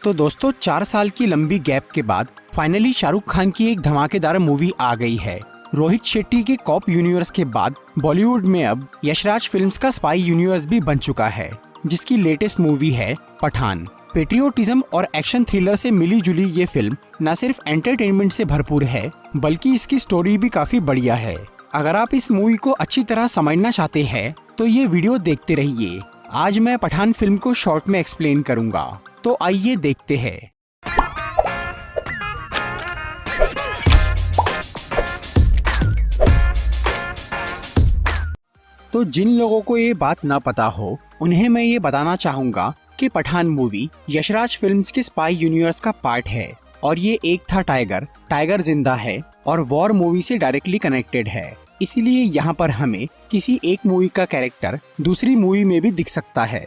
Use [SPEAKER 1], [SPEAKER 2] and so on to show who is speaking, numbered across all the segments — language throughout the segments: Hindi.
[SPEAKER 1] तो दोस्तों 4 साल की लंबी गैप के बाद फाइनली शाहरुख खान की एक धमाकेदार मूवी आ गई है। रोहित शेट्टी के कॉप यूनिवर्स के बाद बॉलीवुड में अब यशराज फिल्म्स का स्पाई यूनिवर्स भी बन चुका है, जिसकी लेटेस्ट मूवी है पठान। पेट्रियोटिज्म और एक्शन थ्रिलर से मिली जुली ये फिल्म न सिर्फ एंटरटेनमेंट से भरपूर है, बल्कि इसकी स्टोरी भी काफी बढ़िया है। अगर आप इस मूवी को अच्छी तरह समझना चाहते हैं तो ये वीडियो देखते रहिए। आज मैं पठान फिल्म को शॉर्ट में एक्सप्लेन करूंगा, तो आइए देखते हैं। तो जिन लोगों को ये बात ना पता हो, उन्हें मैं ये बताना चाहूंगा कि पठान मूवी यशराज फिल्म्स के स्पाई यूनिवर्स का पार्ट है और ये एक था टाइगर जिंदा है और वॉर मूवी से डायरेक्टली कनेक्टेड है। इसीलिए यहाँ पर हमें किसी एक मूवी का कैरेक्टर दूसरी मूवी में भी दिख सकता है।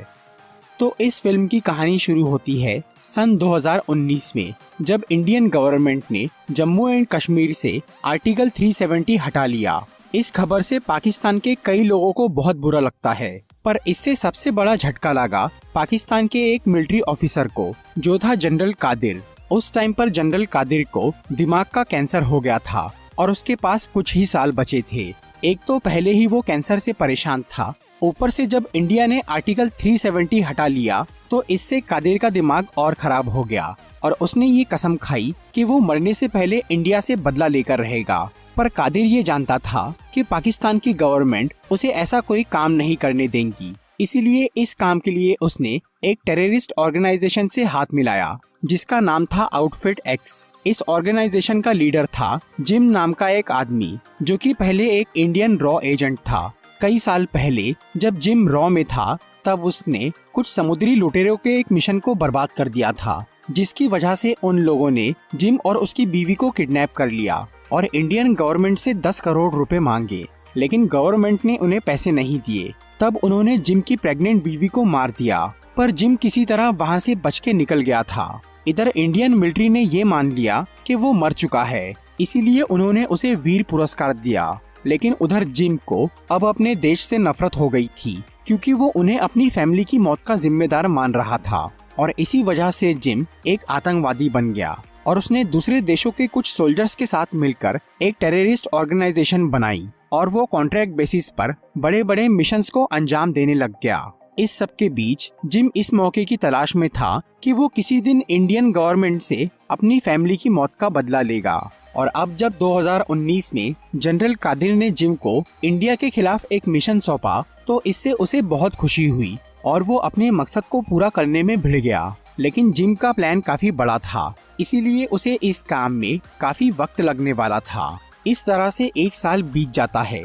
[SPEAKER 1] तो इस फिल्म की कहानी शुरू होती है सन 2019 में, जब इंडियन गवर्नमेंट ने जम्मू एंड कश्मीर से आर्टिकल 370 हटा लिया। इस खबर से पाकिस्तान के कई लोगों को बहुत बुरा लगता है, पर इससे सबसे बड़ा झटका लगा पाकिस्तान के एक मिलिट्री ऑफिसर को, जो था जनरल कादिर। उस टाइम पर जनरल कादिर को दिमाग का कैंसर हो गया था और उसके पास कुछ ही साल बचे थे। एक तो पहले ही वो कैंसर से परेशान था, ऊपर से जब इंडिया ने आर्टिकल 370 हटा लिया तो इससे कादिर का दिमाग और खराब हो गया और उसने ये कसम खाई कि वो मरने से पहले इंडिया से बदला लेकर रहेगा। पर कादिर ये जानता था कि पाकिस्तान की गवर्नमेंट उसे ऐसा कोई काम नहीं करने देगी, इसीलिए इस काम के लिए उसने एक टेररिस्ट ऑर्गेनाइजेशन से हाथ मिलाया, जिसका नाम था आउटफिट एक्स। इस ऑर्गेनाइजेशन का लीडर था जिम नाम का एक आदमी, जो कि पहले एक इंडियन रॉ एजेंट था। कई साल पहले जब जिम रॉ में था, तब उसने कुछ समुद्री लुटेरों के एक मिशन को बर्बाद कर दिया था, जिसकी वजह से उन लोगों ने जिम और उसकी बीवी को किडनैप कर लिया और इंडियन गवर्नमेंट से 10 करोड़ रुपए मांगे, लेकिन गवर्नमेंट ने उन्हें पैसे नहीं दिए। तब उन्होंने जिम की प्रेग्नेंट बीवी को मार दिया, पर जिम किसी तरह वहाँ से बच के निकल गया था। इधर इंडियन मिलिट्री ने ये मान लिया कि वो मर चुका है, इसीलिए उन्होंने उसे वीर पुरस्कार दिया। लेकिन उधर जिम को अब अपने देश से नफरत हो गई थी, क्योंकि वो उन्हें अपनी फैमिली की मौत का जिम्मेदार मान रहा था और इसी वजह से जिम एक आतंकवादी बन गया और उसने दूसरे देशों के कुछ सोल्जर्स के साथ मिलकर एक टेररिस्ट ऑर्गेनाइजेशन बनाई और वो कॉन्ट्रैक्ट बेसिस पर बड़े बड़े मिशंस को अंजाम देने लग गया। इस सब के बीच जिम इस मौके की तलाश में था कि वो किसी दिन इंडियन गवर्नमेंट से अपनी फैमिली की मौत का बदला लेगा। और अब जब 2019 में जनरल कादिर ने जिम को इंडिया के खिलाफ एक मिशन सौंपा, तो इससे उसे बहुत खुशी हुई और वो अपने मकसद को पूरा करने में भिड़ गया। लेकिन जिम का प्लान काफी बड़ा था, इसीलिए उसे इस काम में काफी वक्त लगने वाला था। इस तरह से 1 साल बीत जाता है।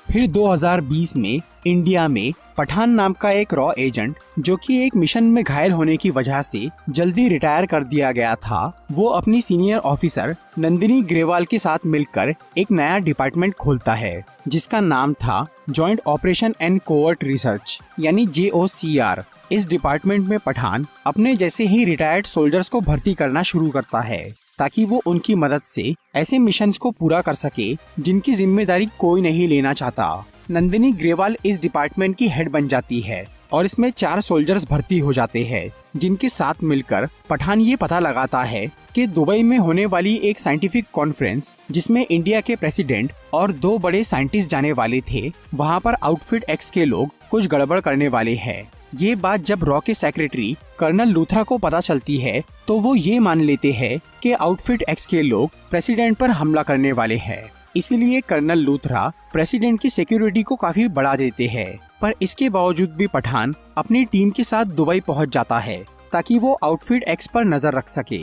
[SPEAKER 1] फिर 2020 में इंडिया में पठान नाम का एक रॉ एजेंट, जो कि एक मिशन में घायल होने की वजह से जल्दी रिटायर कर दिया गया था, वो अपनी सीनियर ऑफिसर नंदिनी ग्रेवाल के साथ मिलकर एक नया डिपार्टमेंट खोलता है, जिसका नाम था joint operation and covert research यानी JOCR। इस डिपार्टमेंट में पठान अपने जैसे ही रिटायर्ड सोल्जर्स को भर्ती करना शुरू करता है, ताकि वो उनकी मदद से ऐसे मिशंस को पूरा कर सके जिनकी जिम्मेदारी कोई नहीं लेना चाहता। नंदिनी ग्रेवाल इस डिपार्टमेंट की हेड बन जाती है और इसमें 4 सोल्जर्स भर्ती हो जाते हैं, जिनके साथ मिलकर पठान ये पता लगाता है कि दुबई में होने वाली एक साइंटिफिक कॉन्फ्रेंस, जिसमें इंडिया के प्रेसिडेंट और 2 बड़े साइंटिस्ट जाने वाले थे, वहाँ पर आउटफिट एक्स के लोग कुछ गड़बड़ करने वाले हैं। ये बात जब रॉ के सेक्रेटरी कर्नल लूथरा को पता चलती है, तो वो ये मान लेते हैं कि आउटफिट एक्स के लोग प्रेसिडेंट पर हमला करने वाले हैं। इसीलिए कर्नल लूथरा प्रेसिडेंट की सिक्योरिटी को काफी बढ़ा देते हैं, पर इसके बावजूद भी पठान अपनी टीम के साथ दुबई पहुंच जाता है, ताकि वो आउटफिट एक्स पर नजर रख सके।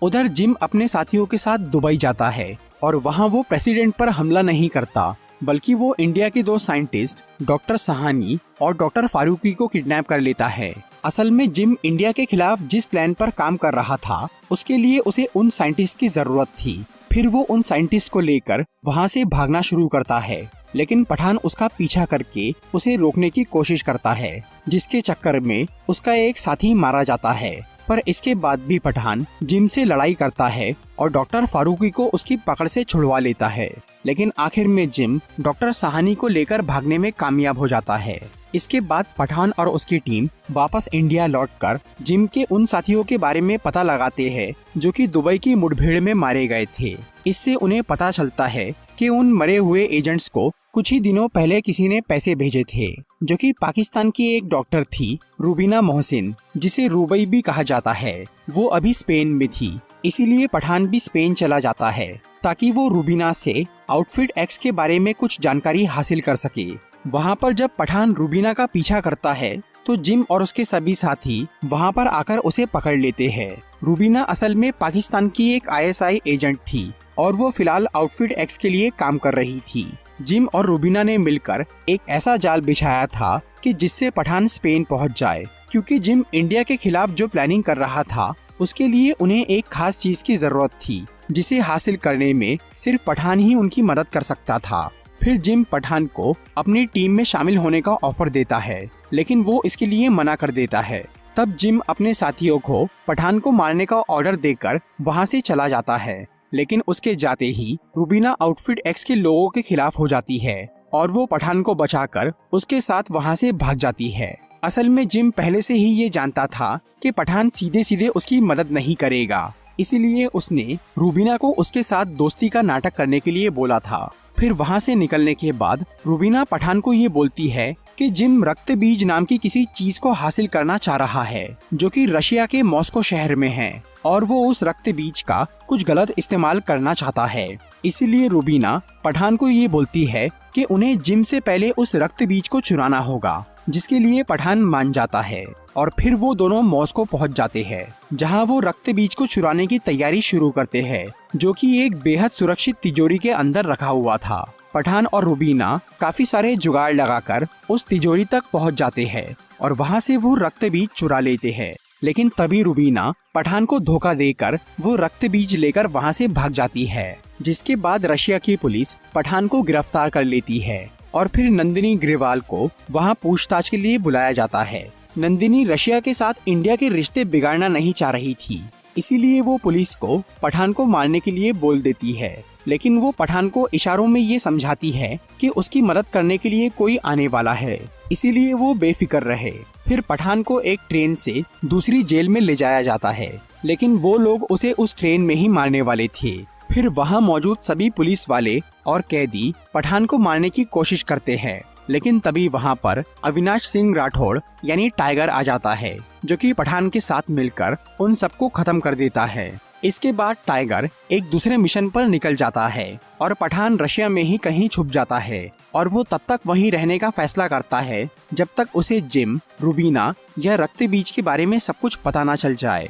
[SPEAKER 1] उधर जिम अपने साथियों के साथ दुबई जाता है और वहां वो प्रेसिडेंट पर हमला नहीं करता, बल्कि वो इंडिया के 2 साइंटिस्ट डॉक्टर सहानी और डॉक्टर फारूकी को किडनैप कर लेता है। असल में जिम इंडिया के खिलाफ जिस प्लान पर काम कर रहा था, उसके लिए उसे उन साइंटिस्ट की जरूरत थी। फिर वो उन साइंटिस्ट को लेकर वहाँ से भागना शुरू करता है, लेकिन पठान उसका पीछा करके उसे रोकने की कोशिश करता है, जिसके चक्कर में उसका एक साथी मारा जाता है। पर इसके बाद भी पठान जिम से लड़ाई करता है और डॉक्टर फारूकी को उसकी पकड़ से छुड़वा लेता है, लेकिन आखिर में जिम डॉक्टर सहानी को लेकर भागने में कामयाब हो जाता है। इसके बाद पठान और उसकी टीम वापस इंडिया लौटकर जिम के उन साथियों के बारे में पता लगाते हैं जो कि दुबई की मुठभेड़ में मारे गए थे। इससे उन्हें पता चलता है कि उन मरे हुए एजेंट्स को कुछ ही दिनों पहले किसी ने पैसे भेजे थे, जो कि पाकिस्तान की एक डॉक्टर थी, रूबीना मोहसिन, जिसे रुबई भी कहा जाता है। वो अभी स्पेन में थी, इसीलिए पठान भी स्पेन चला जाता है ताकि वो रूबीना से आउटफिट एक्स के बारे में कुछ जानकारी हासिल कर सके। वहाँ पर जब पठान रूबीना का पीछा करता है तो जिम और उसके सभी साथी वहाँ पर आकर उसे पकड़ लेते हैं। रूबीना असल में पाकिस्तान की एक ISI एजेंट थी और वो फिलहाल आउटफिट एक्स के लिए काम कर रही थी। जिम और रूबीना ने मिलकर एक ऐसा जाल बिछाया था कि जिससे पठान स्पेन पहुँच जाए, क्योंकि जिम इंडिया के खिलाफ जो प्लानिंग कर रहा था उसके लिए उन्हें एक खास चीज की जरूरत थी, जिसे हासिल करने में सिर्फ पठान ही उनकी मदद कर सकता था। फिर जिम पठान को अपनी टीम में शामिल होने का ऑफर देता है, लेकिन वो इसके लिए मना कर देता है। तब जिम अपने साथियों को पठान को मारने का ऑर्डर देकर वहाँ से चला जाता है, लेकिन उसके जाते ही रूबीना आउटफिट एक्स के लोगों के खिलाफ हो जाती है और वो पठान को बचाकर उसके साथ वहाँ से भाग जाती है। असल में जिम पहले से ही ये जानता था कि पठान सीधे सीधे उसकी मदद नहीं करेगा, इसीलिए उसने रूबीना को उसके साथ दोस्ती का नाटक करने के लिए बोला था। फिर वहाँ से निकलने के बाद रूबीना पठान को ये बोलती है कि जिम रक्त बीज नाम की किसी चीज को हासिल करना चाह रहा है, जो कि रशिया के मॉस्को शहर में है, और वो उस रक्त बीज का कुछ गलत इस्तेमाल करना चाहता है। इसीलिए रूबीना पठान को ये बोलती है कि उन्हें जिम से पहले उस रक्त बीज को चुराना होगा, जिसके लिए पठान मान जाता है और फिर वो दोनों मॉस्को पहुंच जाते हैं, जहां वो रक्त बीज को चुराने की तैयारी शुरू करते हैं, जो कि एक बेहद सुरक्षित तिजोरी के अंदर रखा हुआ था। पठान और रूबीना काफी सारे जुगाड़ लगाकर उस तिजोरी तक पहुंच जाते हैं और वहां से वो रक्त बीज चुरा लेते हैं, लेकिन तभी रूबीना पठान को धोखा देकर वो रक्त बीज लेकर वहां से भाग जाती है, जिसके बाद रशिया की पुलिस पठान को गिरफ्तार कर लेती है और फिर नंदिनी ग्रेवाल को वहां पूछताछ के लिए बुलाया जाता है। नंदिनी रशिया के साथ इंडिया के रिश्ते बिगाड़ना नहीं चाह रही थी, इसीलिए वो पुलिस को पठान को मारने के लिए बोल देती है, लेकिन वो पठान को इशारों में ये समझाती है कि उसकी मदद करने के लिए कोई आने वाला है, इसीलिए वो बेफिक्र रहे। फिर पठान को एक ट्रेन से दूसरी जेल में ले जाया जाता है, लेकिन वो लोग उसे उस ट्रेन में ही मारने वाले थे। फिर वहाँ मौजूद सभी पुलिस वाले और कैदी पठान को मारने की कोशिश करते हैं, लेकिन तभी वहाँ पर अविनाश सिंह राठौड़ यानी टाइगर आ जाता है, जो कि पठान के साथ मिलकर उन सबको खत्म कर देता है। इसके बाद टाइगर एक दूसरे मिशन पर निकल जाता है और पठान रशिया में ही कहीं छुप जाता है और वो तब तक वहीं रहने का फैसला करता है जब तक उसे जिम, रूबीना या रक्त बीज के बारे में सब कुछ पता ना चल जाए।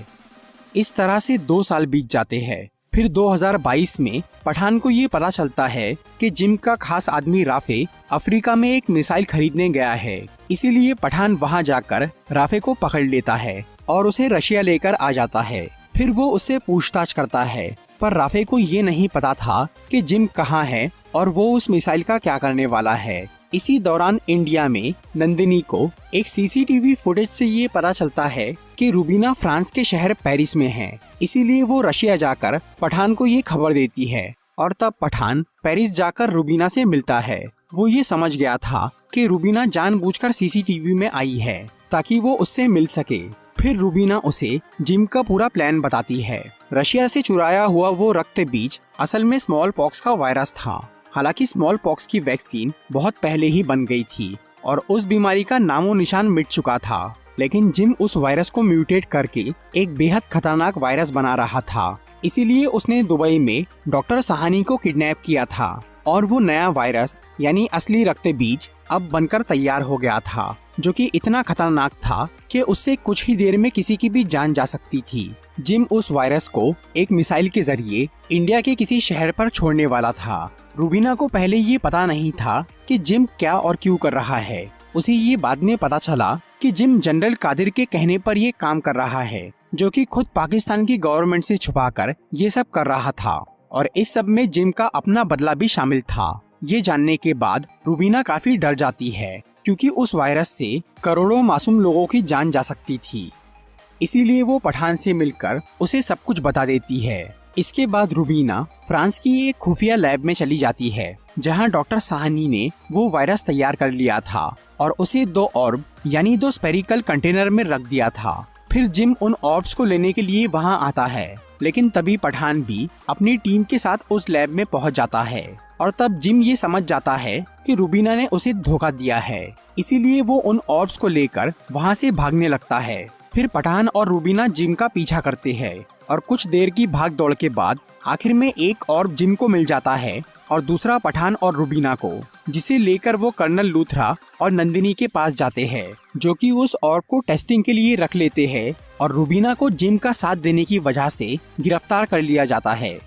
[SPEAKER 1] इस तरह से 2 साल बीत जाते हैं। फिर 2022 में पठान को ये पता चलता है कि जिम का खास आदमी राफे अफ्रीका में एक मिसाइल खरीदने गया है, इसीलिए पठान वहां जाकर राफे को पकड़ लेता है और उसे रशिया लेकर आ जाता है। फिर वो उससे पूछताछ करता है, पर राफे को ये नहीं पता था कि जिम कहाँ है और वो उस मिसाइल का क्या करने वाला है। इसी दौरान इंडिया में नंदिनी को एक CCTV फुटेज से ये पता चलता है कि रूबीना फ्रांस के शहर पेरिस में है, इसीलिए वो रशिया जाकर पठान को ये खबर देती है और तब पठान पेरिस जाकर रूबीना से मिलता है। वो ये समझ गया था कि रूबीना जानबूझकर CCTV में आई है ताकि वो उससे मिल सके। फिर रूबीना उसे जिम का पूरा प्लान बताती है। रशिया से चुराया हुआ वो रक्त बीज असल में स्मॉल पॉक्स का वायरस था। हालांकि स्मॉल पॉक्स की वैक्सीन बहुत पहले ही बन गई थी और उस बीमारी का नामो निशान मिट चुका था, लेकिन जिम उस वायरस को म्यूटेट करके एक बेहद खतरनाक वायरस बना रहा था। इसीलिए उसने दुबई में डॉक्टर सहानी को किडनैप किया था और वो नया वायरस यानी असली रक्त बीज अब बनकर तैयार हो गया था, जो कि इतना खतरनाक था कि उससे कुछ ही देर में किसी की भी जान जा सकती थी। जिम उस वायरस को एक मिसाइल के जरिए इंडिया के किसी शहर पर छोड़ने वाला था। रूबीना को पहले ये पता नहीं था कि जिम क्या और क्यों कर रहा है। उसे ये बाद में पता चला कि जिम जनरल कादिर के कहने पर ये काम कर रहा है, जो कि खुद पाकिस्तान की गवर्नमेंट से छुपाकर ये सब कर रहा था और इस सब में जिम का अपना बदला भी शामिल था। ये जानने के बाद रूबीना काफी डर जाती है, क्योंकि उस वायरस से करोड़ों मासूम लोगों की जान जा सकती थी। इसीलिए वो पठान से मिलकर उसे सब कुछ बता देती है। इसके बाद रूबीना फ्रांस की एक खुफिया लैब में चली जाती है जहां डॉक्टर साहनी ने वो वायरस तैयार कर लिया था और उसे 2 ऑर्ब यानी 2 स्पेरिकल कंटेनर में रख दिया था। फिर जिम उन ऑर्ब्स को लेने के लिए वहां आता है, लेकिन तभी पठान भी अपनी टीम के साथ उस लैब में पहुंच जाता है और तब जिम ये समझ जाता है कि रूबीना ने उसे धोखा दिया है, इसीलिए वो उन ऑर्ब्स को लेकर वहां से भागने लगता है। फिर पठान और रूबीना जिम का पीछा करते हैं और कुछ देर की भाग दौड़ के बाद आखिर में एक ऑर्ब जिम को मिल जाता है और दूसरा पठान और रूबीना को, जिसे लेकर वो कर्नल लूथरा और नंदिनी के पास जाते हैं, जो कि उस ऑर्ब को टेस्टिंग के लिए रख लेते हैं और रूबीना को जिम का साथ देने की वजह से गिरफ्तार कर लिया जाता है।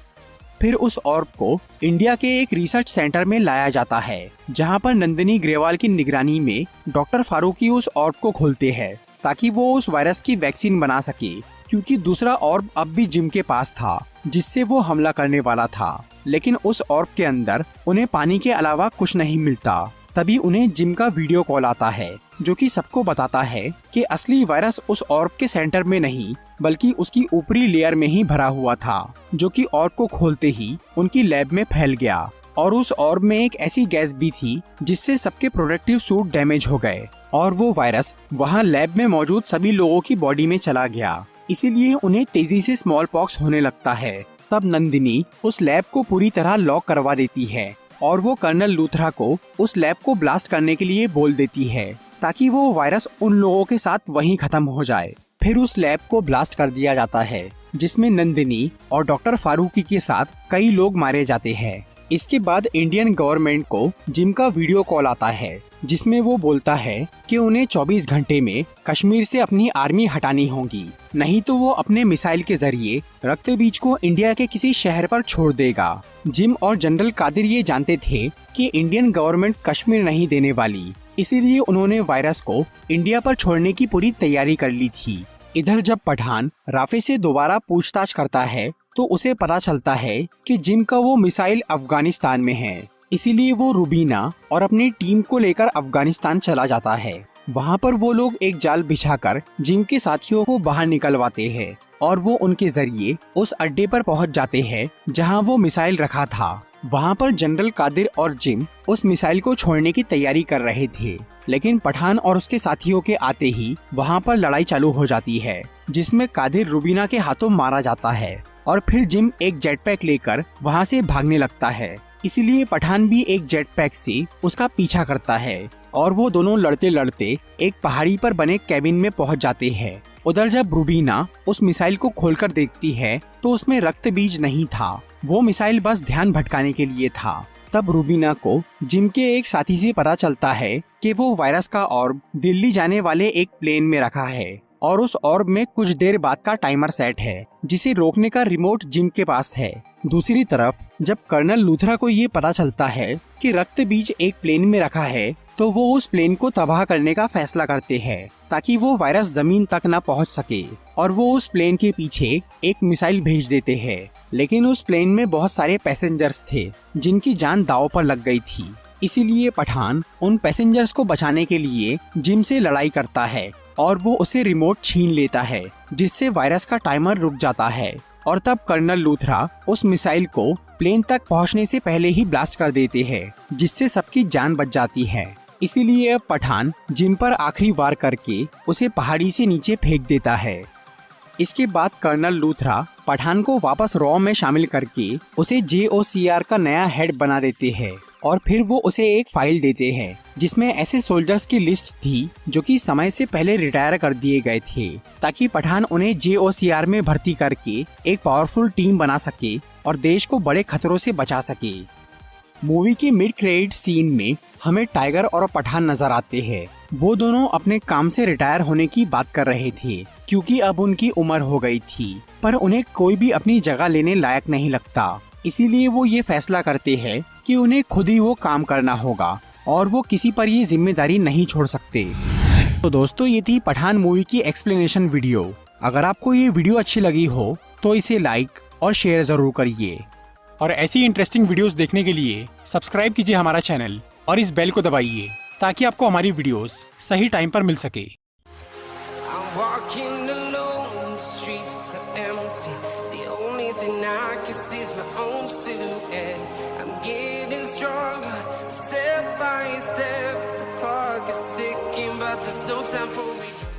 [SPEAKER 1] फिर उस ऑर्ब को इंडिया के एक रिसर्च सेंटर में लाया जाता है, जहां पर नंदिनी ग्रेवाल की निगरानी में डॉक्टर फारूकी उस ऑर्ब को खोलते हैं ताकि वो उस वायरस की वैक्सीन बना सके, क्योंकि दूसरा ऑर्ब अब भी जिम के पास था जिससे वो हमला करने वाला था। लेकिन उस ऑर्ब के अंदर उन्हें पानी के अलावा कुछ नहीं मिलता। तभी उन्हें जिम का वीडियो कॉल आता है, जो कि सबको बताता है कि असली वायरस उस ऑर्ब के सेंटर में नहीं बल्कि उसकी ऊपरी लेयर में ही भरा हुआ था, जो कि ऑर्ब को खोलते ही उनकी लैब में फैल गया। और उस ऑर्ब में एक ऐसी गैस भी थी जिससे सबके प्रोटेक्टिव सूट डैमेज हो गए और वो वायरस वहाँ लैब में मौजूद सभी लोगों की बॉडी में चला गया, इसीलिए उन्हें तेजी से स्मॉल पॉक्स होने लगता है। तब नंदिनी उस लैब को पूरी तरह लॉक करवा देती है और वो कर्नल लूथरा को उस लैब को ब्लास्ट करने के लिए बोल देती है ताकि वो वायरस उन लोगों के साथ वहीं खत्म हो जाए। फिर उस लैब को ब्लास्ट कर दिया जाता है, जिसमें नंदिनी और डॉक्टर फारूकी के साथ कई लोग मारे जाते हैं। इसके बाद इंडियन गवर्नमेंट को जिम का वीडियो कॉल आता है, जिसमें वो बोलता है कि उन्हें 24 घंटे में कश्मीर से अपनी आर्मी हटानी होगी, नहीं तो वो अपने मिसाइल के जरिए रक्त बीज को इंडिया के किसी शहर पर छोड़ देगा। जिम और जनरल कादिर ये जानते थे कि इंडियन गवर्नमेंट कश्मीर नहीं देने वाली, इसीलिए उन्होंने वायरस को इंडिया पर छोड़ने की पूरी तैयारी कर ली थी। इधर जब पठान राफे से दोबारा पूछताछ करता है तो उसे पता चलता है कि जिम का वो मिसाइल अफगानिस्तान में है, इसीलिए वो रूबीना और अपनी टीम को लेकर अफगानिस्तान चला जाता है। वहाँ पर वो लोग एक जाल बिछाकर जिम के साथियों को बाहर निकलवाते हैं और वो उनके जरिए उस अड्डे पर पहुँच जाते हैं जहाँ वो मिसाइल रखा था। वहाँ पर जनरल कादिर और जिम उस मिसाइल को छोड़ने की तैयारी कर रहे थे, लेकिन पठान और उसके साथियों के आते ही वहाँ पर लड़ाई चालू हो जाती है, जिसमें कादिर रूबीना के हाथों मारा जाता है और फिर जिम एक जेट पैक लेकर वहाँ से भागने लगता है, इसीलिए पठान भी एक जेट पैक से उसका पीछा करता है और वो दोनों लड़ते लड़ते एक पहाड़ी पर बने कैबिन में पहुँच जाते हैं। उधर जब रूबीना उस मिसाइल को खोलकर देखती है तो उसमें रक्त बीज नहीं था, वो मिसाइल बस ध्यान भटकाने के लिए था। तब रूबीना को जिम के एक साथी से पता चलता है कि वो वायरस का ऑर्ब दिल्ली जाने वाले एक प्लेन में रखा है और उस ऑर्ब में कुछ देर बाद का टाइमर सेट है, जिसे रोकने का रिमोट जिम के पास है। दूसरी तरफ जब कर्नल लूथरा को ये पता चलता है कि रक्त बीज एक प्लेन में रखा है तो वो उस प्लेन को तबाह करने का फैसला करते हैं ताकि वो वायरस जमीन तक न पहुंच सके, और वो उस प्लेन के पीछे एक मिसाइल भेज देते हैं। लेकिन उस प्लेन में बहुत सारे पैसेंजर्स थे जिनकी जान दांव पर लग गई थी, इसीलिए पठान उन पैसेंजर्स को बचाने के लिए जिम से लड़ाई करता है और वो उसे रिमोट छीन लेता है, जिससे वायरस का टाइमर रुक जाता है। और तब कर्नल लूथरा उस मिसाइल को प्लेन तक पहुंचने से पहले ही ब्लास्ट कर देते हैं, जिससे सबकी जान बच जाती है। इसीलिए अब पठान जिम पर आखिरी वार करके उसे पहाड़ी से नीचे फेंक देता है। इसके बाद कर्नल लूथरा पठान को वापस रॉ में शामिल करके उसे JOCR का नया हेड बना देते हैं और फिर वो उसे एक फाइल देते हैं जिसमें ऐसे सोल्जर्स की लिस्ट थी जो कि समय से पहले रिटायर कर दिए गए थे, ताकि पठान उन्हें JOCR में भर्ती करके एक पावरफुल टीम बना सके और देश को बड़े खतरों से बचा सके। मूवी के मिड क्रेडिट सीन में हमें टाइगर और पठान नजर आते हैं। वो दोनों अपने काम से रिटायर होने की बात कर रहे थे क्योंकि अब उनकी उम्र हो गई थी, पर उन्हें कोई भी अपनी जगह लेने लायक नहीं लगता। इसीलिए वो ये फैसला करते हैं कि उन्हें खुद ही वो काम करना होगा और वो किसी पर ये जिम्मेदारी नहीं छोड़ सकते। तो दोस्तों, ये थी पठान मूवी की एक्सप्लेनेशन वीडियो। अगर आपको ये वीडियो अच्छी लगी हो तो इसे लाइक और शेयर जरूर करिए और ऐसी इंटरेस्टिंग वीडियोस देखने के लिए सब्सक्राइब कीजिए हमारा चैनल और इस बेल को दबाइए ताकि आपको हमारी वीडियोस सही टाइम पर मिल सके। The only thing I can see is my own silhouette. I'm getting
[SPEAKER 2] stronger, step by step. The clock is ticking, but there's no time for me.